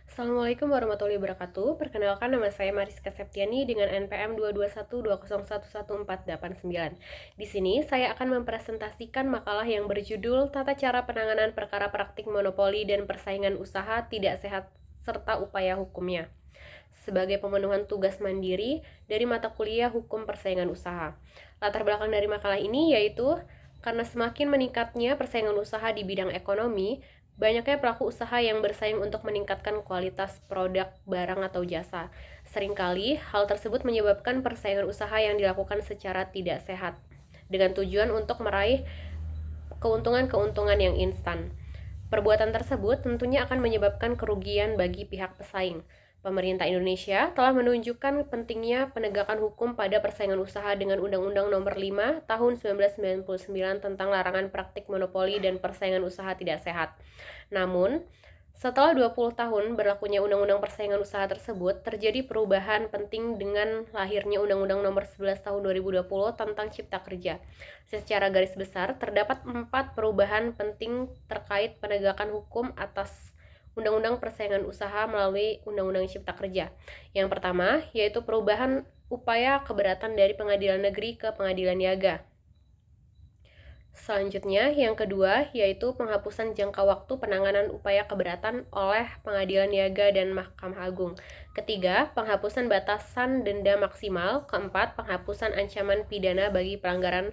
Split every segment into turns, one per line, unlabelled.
Assalamualaikum warahmatullahi wabarakatuh. Perkenalkan, nama saya Mariska Septiani dengan NPM 22120111489. Di sini saya akan mempresentasikan makalah yang berjudul Tata Cara Penanganan Perkara Praktik Monopoli dan Persaingan Usaha Tidak Sehat serta Upaya Hukumnya, sebagai pemenuhan tugas mandiri dari mata kuliah Hukum Persaingan Usaha. Latar belakang dari makalah ini yaitu karena semakin meningkatnya persaingan usaha di bidang ekonomi, banyaknya pelaku usaha yang bersaing untuk meningkatkan kualitas produk, barang, atau jasa. Seringkali, hal tersebut menyebabkan persaingan usaha yang dilakukan secara tidak sehat, dengan tujuan untuk meraih keuntungan-keuntungan yang instan. Perbuatan tersebut tentunya akan menyebabkan kerugian bagi pihak pesaing. Pemerintah Indonesia telah menunjukkan pentingnya penegakan hukum pada persaingan usaha dengan Undang-Undang Nomor 5 Tahun 1999 tentang larangan praktik monopoli dan persaingan usaha tidak sehat. Namun, setelah 20 tahun berlakunya Undang-Undang Persaingan Usaha tersebut, terjadi perubahan penting dengan lahirnya Undang-Undang Nomor 11 Tahun 2020 tentang Cipta Kerja. Secara garis besar, terdapat 4 perubahan penting terkait penegakan hukum atas Undang-Undang Persaingan Usaha melalui Undang-Undang Cipta Kerja. Yang pertama, yaitu perubahan upaya keberatan dari Pengadilan Negeri ke Pengadilan Niaga. Selanjutnya, yang kedua, yaitu penghapusan jangka waktu penanganan upaya keberatan oleh Pengadilan Niaga dan Mahkamah Agung. Ketiga, penghapusan batasan denda maksimal. Keempat, penghapusan ancaman pidana bagi pelanggaran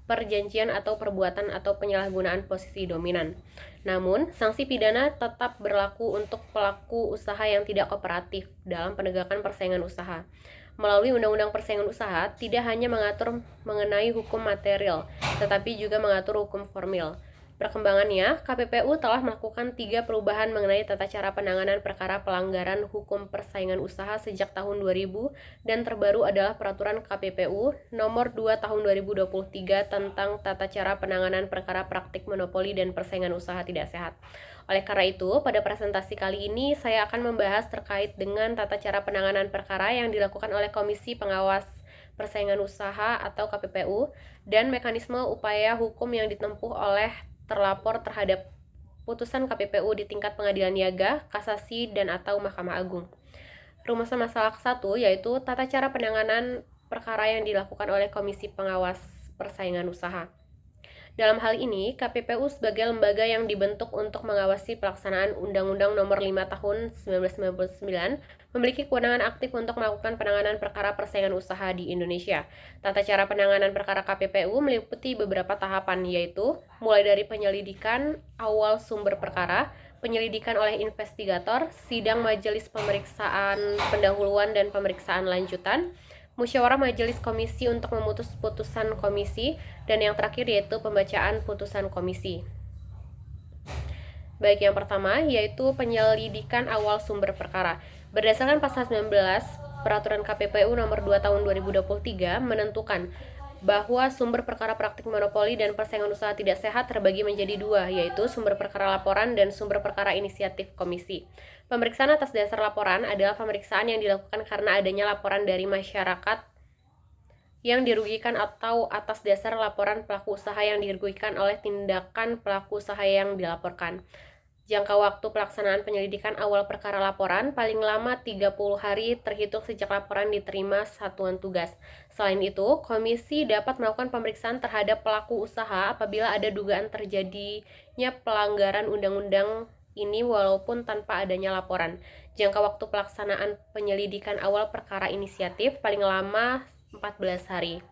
perjanjian atau perbuatan atau penyalahgunaan posisi dominan. Namun, sanksi pidana tetap berlaku untuk pelaku usaha yang tidak kooperatif dalam penegakan persaingan usaha. Melalui Undang-Undang Persaingan Usaha, tidak hanya mengatur mengenai hukum material, tetapi juga mengatur hukum formil. Perkembangannya, KPPU telah melakukan 3 perubahan mengenai tata cara penanganan perkara pelanggaran hukum persaingan usaha sejak tahun 2000, dan terbaru adalah Peraturan KPPU Nomor 2 Tahun 2023 tentang tata cara penanganan perkara praktik monopoli dan persaingan usaha tidak sehat. Oleh karena itu, pada presentasi kali ini saya akan membahas terkait dengan tata cara penanganan perkara yang dilakukan oleh Komisi Pengawas Persaingan Usaha atau KPPU dan mekanisme upaya hukum yang ditempuh oleh terlapor terhadap putusan KPPU di tingkat Pengadilan Niaga, Kasasi, dan atau Mahkamah Agung. Rumusan masalah 1 yaitu tata cara penanganan perkara yang dilakukan oleh Komisi Pengawas Persaingan Usaha. Dalam hal ini, KPPU sebagai lembaga yang dibentuk untuk mengawasi pelaksanaan Undang-Undang Nomor 5 Tahun 1999 memiliki kewenangan aktif untuk melakukan penanganan perkara persaingan usaha di Indonesia. Tata cara penanganan perkara KPPU meliputi beberapa tahapan, yaitu mulai dari penyelidikan awal sumber perkara, penyelidikan oleh investigator, sidang majelis pemeriksaan pendahuluan dan pemeriksaan lanjutan, musyawarah majelis komisi untuk memutus putusan komisi, dan yang terakhir yaitu pembacaan putusan komisi. Baik, yang pertama yaitu penyelidikan awal sumber perkara. Berdasarkan pasal 19 Peraturan KPPU Nomor 2 Tahun 2023 menentukan bahwa sumber perkara praktik monopoli dan persaingan usaha tidak sehat terbagi menjadi 2, yaitu sumber perkara laporan dan sumber perkara inisiatif komisi. Pemeriksaan atas dasar laporan adalah pemeriksaan yang dilakukan karena adanya laporan dari masyarakat yang dirugikan atau atas dasar laporan pelaku usaha yang dirugikan oleh tindakan pelaku usaha yang dilaporkan. Jangka waktu pelaksanaan penyelidikan awal perkara laporan paling lama 30 hari terhitung sejak laporan diterima satuan tugas. Selain itu, komisi dapat melakukan pemeriksaan terhadap pelaku usaha apabila ada dugaan terjadinya pelanggaran undang-undang ini walaupun tanpa adanya laporan. Jangka waktu pelaksanaan penyelidikan awal perkara inisiatif paling lama 14 hari.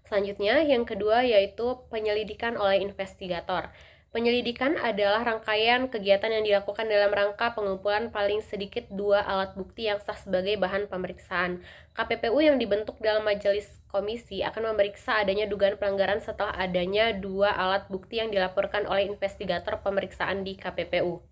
Selanjutnya, yang kedua yaitu penyelidikan oleh investigator. Penyelidikan adalah rangkaian kegiatan yang dilakukan dalam rangka pengumpulan paling sedikit 2 alat bukti yang sah sebagai bahan pemeriksaan. KPPU yang dibentuk dalam majelis komisi akan memeriksa adanya dugaan pelanggaran setelah adanya 2 alat bukti yang dilaporkan oleh investigator pemeriksaan di KPPU.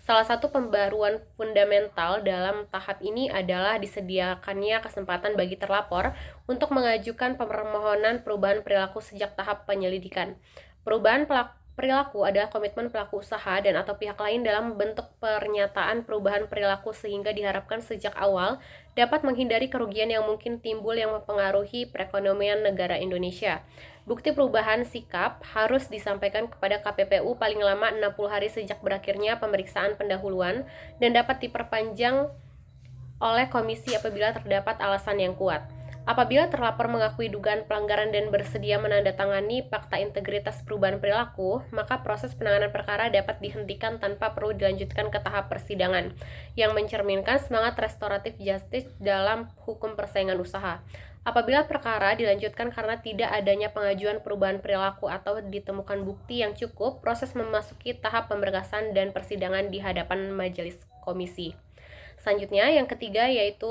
Salah satu pembaruan fundamental dalam tahap ini adalah disediakannya kesempatan bagi terlapor untuk mengajukan permohonan perubahan perilaku sejak tahap penyelidikan. Perubahan Perilaku adalah komitmen pelaku usaha dan atau pihak lain dalam bentuk pernyataan perubahan perilaku sehingga diharapkan sejak awal dapat menghindari kerugian yang mungkin timbul yang mempengaruhi perekonomian negara Indonesia. Bukti perubahan sikap harus disampaikan kepada KPPU paling lama 60 hari sejak berakhirnya pemeriksaan pendahuluan dan dapat diperpanjang oleh komisi apabila terdapat alasan yang kuat. Apabila terlapor mengakui dugaan pelanggaran dan bersedia menandatangani fakta integritas perubahan perilaku, maka proses penanganan perkara dapat dihentikan tanpa perlu dilanjutkan ke tahap persidangan, yang mencerminkan semangat restoratif justice dalam hukum persaingan usaha. Apabila perkara dilanjutkan karena tidak adanya pengajuan perubahan perilaku atau ditemukan bukti yang cukup, proses memasuki tahap pemberkasan dan persidangan di hadapan majelis komisi. Selanjutnya, yang ketiga yaitu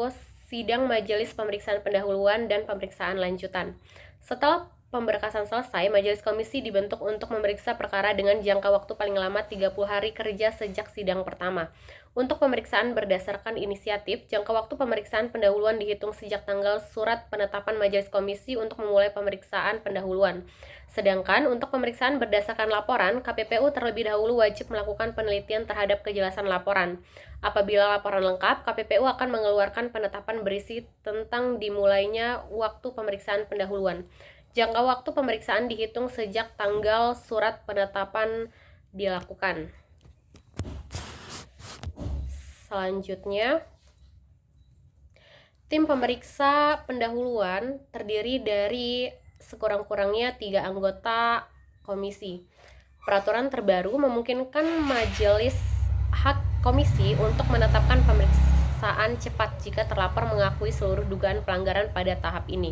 sidang majelis pemeriksaan pendahuluan dan pemeriksaan lanjutan. Setelah pemberkasan selesai, majelis komisi dibentuk untuk memeriksa perkara dengan jangka waktu paling lama 30 hari kerja sejak sidang pertama. Untuk pemeriksaan berdasarkan inisiatif, jangka waktu pemeriksaan pendahuluan dihitung sejak tanggal surat penetapan majelis komisi untuk memulai pemeriksaan pendahuluan. Sedangkan untuk pemeriksaan berdasarkan laporan, KPPU terlebih dahulu wajib melakukan penelitian terhadap kejelasan laporan. Apabila laporan lengkap, KPPU akan mengeluarkan penetapan berisi tentang dimulainya waktu pemeriksaan pendahuluan. Jangka waktu pemeriksaan dihitung sejak tanggal surat penetapan dilakukan. Selanjutnya, tim pemeriksa pendahuluan terdiri dari sekurang-kurangnya 3 anggota komisi. Peraturan terbaru memungkinkan majelis hak komisi untuk menetapkan pemeriksaan cepat jika terlapor mengakui seluruh dugaan pelanggaran pada tahap ini.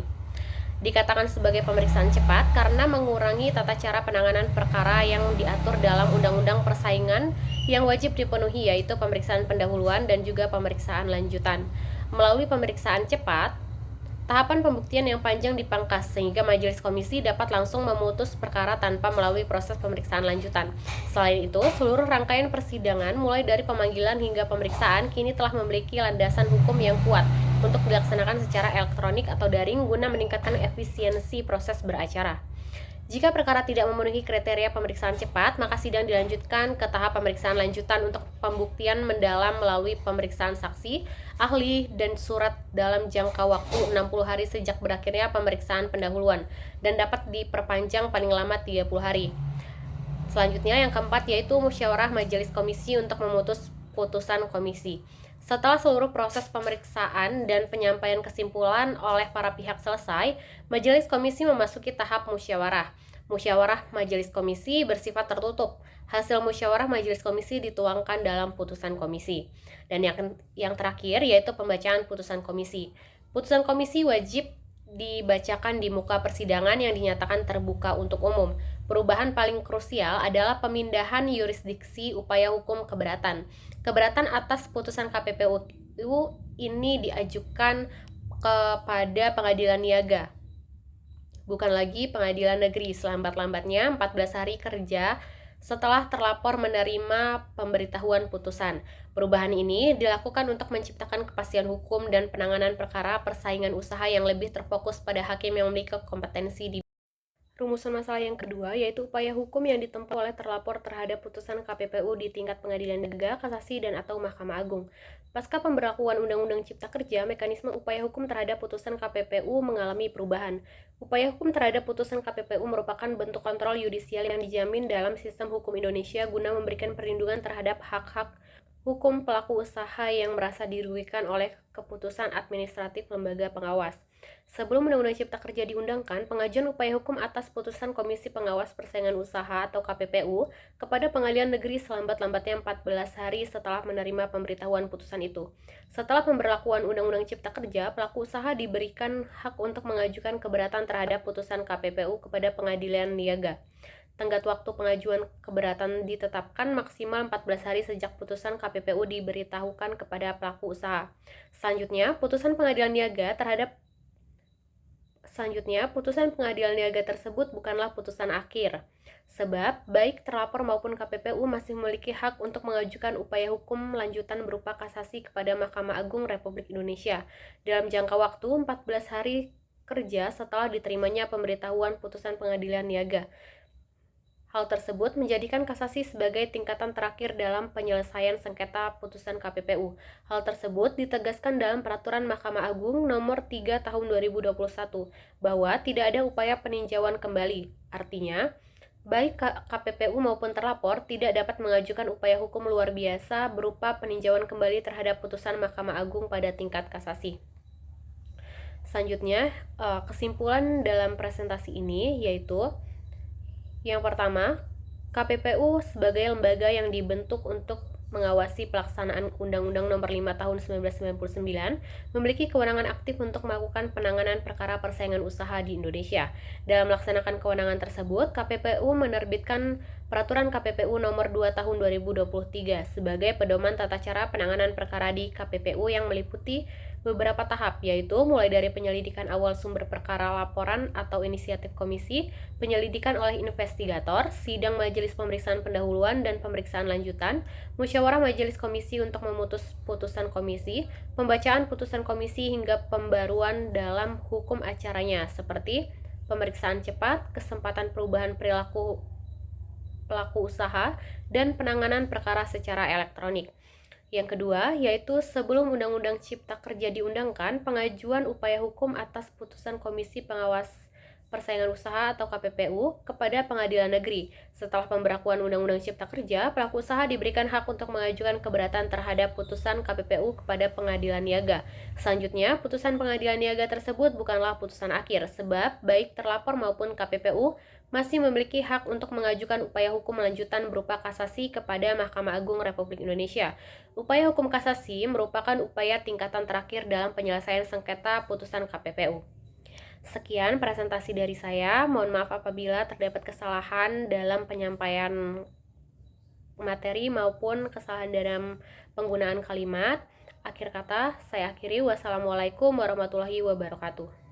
Dikatakan sebagai pemeriksaan cepat karena mengurangi tata cara penanganan perkara yang diatur dalam Undang-Undang Persaingan yang wajib dipenuhi, yaitu pemeriksaan pendahuluan dan juga pemeriksaan lanjutan. Melalui pemeriksaan cepat, tahapan pembuktian yang panjang dipangkas sehingga majelis komisi dapat langsung memutus perkara tanpa melalui proses pemeriksaan lanjutan. Selain itu, seluruh rangkaian persidangan mulai dari pemanggilan hingga pemeriksaan kini telah memiliki landasan hukum yang kuat untuk dilaksanakan secara elektronik atau daring guna meningkatkan efisiensi proses beracara. Jika perkara tidak memenuhi kriteria pemeriksaan cepat, maka sidang dilanjutkan ke tahap pemeriksaan lanjutan untuk pembuktian mendalam melalui pemeriksaan saksi, ahli, dan surat dalam jangka waktu 60 hari sejak berakhirnya pemeriksaan pendahuluan dan dapat diperpanjang paling lama 30 hari. Selanjutnya, yang keempat yaitu musyawarah majelis komisi untuk memutus putusan komisi. Setelah seluruh proses pemeriksaan dan penyampaian kesimpulan oleh para pihak selesai, majelis komisi memasuki tahap musyawarah. Musyawarah majelis komisi bersifat tertutup. Hasil musyawarah majelis komisi dituangkan dalam putusan komisi. Dan yang terakhir yaitu pembacaan putusan komisi. Putusan komisi wajib dibacakan di muka persidangan yang dinyatakan terbuka untuk umum. Perubahan paling krusial adalah pemindahan yurisdiksi upaya hukum keberatan. Keberatan atas putusan KPPU ini diajukan kepada pengadilan niaga, bukan lagi pengadilan negeri, selambat-lambatnya 14 hari kerja setelah terlapor menerima pemberitahuan putusan. Perubahan ini dilakukan untuk menciptakan kepastian hukum dan penanganan perkara persaingan usaha yang lebih terfokus pada hakim yang memiliki kompetensi di rumusan masalah yang kedua yaitu upaya hukum yang ditempuh oleh terlapor terhadap putusan KPPU di tingkat pengadilan negara, kasasi, dan atau Mahkamah Agung. Pasca pemberlakuan Undang-Undang Cipta Kerja, mekanisme upaya hukum terhadap putusan KPPU mengalami perubahan. Upaya hukum terhadap putusan KPPU merupakan bentuk kontrol yudisial yang dijamin dalam sistem hukum Indonesia guna memberikan perlindungan terhadap hak-hak hukum pelaku usaha yang merasa dirugikan oleh keputusan administratif lembaga pengawas. Sebelum Undang-Undang Cipta Kerja diundangkan, pengajuan upaya hukum atas putusan Komisi Pengawas Persaingan Usaha atau KPPU kepada Pengadilan Negeri selambat-lambatnya 14 hari setelah menerima pemberitahuan putusan itu. Setelah pemberlakuan Undang-Undang Cipta Kerja, pelaku usaha diberikan hak untuk mengajukan keberatan terhadap putusan KPPU kepada Pengadilan Niaga. Tenggat waktu pengajuan keberatan ditetapkan maksimal 14 hari sejak putusan KPPU diberitahukan kepada pelaku usaha. Selanjutnya, putusan pengadilan niaga tersebut bukanlah putusan akhir, sebab baik terlapor maupun KPPU masih memiliki hak untuk mengajukan upaya hukum lanjutan berupa kasasi kepada Mahkamah Agung Republik Indonesia dalam jangka waktu 14 hari kerja setelah diterimanya pemberitahuan putusan pengadilan niaga. Hal tersebut menjadikan kasasi sebagai tingkatan terakhir dalam penyelesaian sengketa putusan KPPU. Hal tersebut ditegaskan dalam Peraturan Mahkamah Agung Nomor 3 Tahun 2021 bahwa tidak ada upaya peninjauan kembali. Artinya, baik KPPU maupun terlapor tidak dapat mengajukan upaya hukum luar biasa berupa peninjauan kembali terhadap putusan Mahkamah Agung pada tingkat kasasi. Selanjutnya, kesimpulan dalam presentasi ini yaitu yang pertama, KPPU sebagai lembaga yang dibentuk untuk mengawasi pelaksanaan Undang-Undang Nomor 5 Tahun 1999 memiliki kewenangan aktif untuk melakukan penanganan perkara persaingan usaha di Indonesia. Dalam melaksanakan kewenangan tersebut, KPPU menerbitkan Peraturan KPPU Nomor 2 Tahun 2023 sebagai pedoman tata cara penanganan perkara di KPPU yang meliputi beberapa tahap, yaitu mulai dari penyelidikan awal sumber perkara laporan atau inisiatif komisi, penyelidikan oleh investigator, sidang majelis pemeriksaan pendahuluan dan pemeriksaan lanjutan, musyawarah majelis komisi untuk memutus putusan komisi, pembacaan putusan komisi hingga pembaruan dalam hukum acaranya seperti pemeriksaan cepat, kesempatan perubahan perilaku pelaku usaha, dan penanganan perkara secara elektronik. Yang kedua, yaitu sebelum Undang-Undang Cipta Kerja diundangkan, pengajuan upaya hukum atas putusan Komisi Pengawas Persaingan Usaha atau KPPU kepada Pengadilan Negeri. Setelah pemberlakuan Undang-Undang Cipta Kerja, pelaku usaha diberikan hak untuk mengajukan keberatan terhadap putusan KPPU kepada Pengadilan Niaga. Selanjutnya, putusan Pengadilan Niaga tersebut bukanlah putusan akhir, sebab baik terlapor maupun KPPU masih memiliki hak untuk mengajukan upaya hukum lanjutan berupa kasasi kepada Mahkamah Agung Republik Indonesia. Upaya hukum kasasi merupakan upaya tingkatan terakhir dalam penyelesaian sengketa putusan KPPU. Sekian presentasi dari saya. Mohon maaf apabila terdapat kesalahan dalam penyampaian materi maupun kesalahan dalam penggunaan kalimat. Akhir kata, saya akhiri. Wassalamualaikum warahmatullahi wabarakatuh.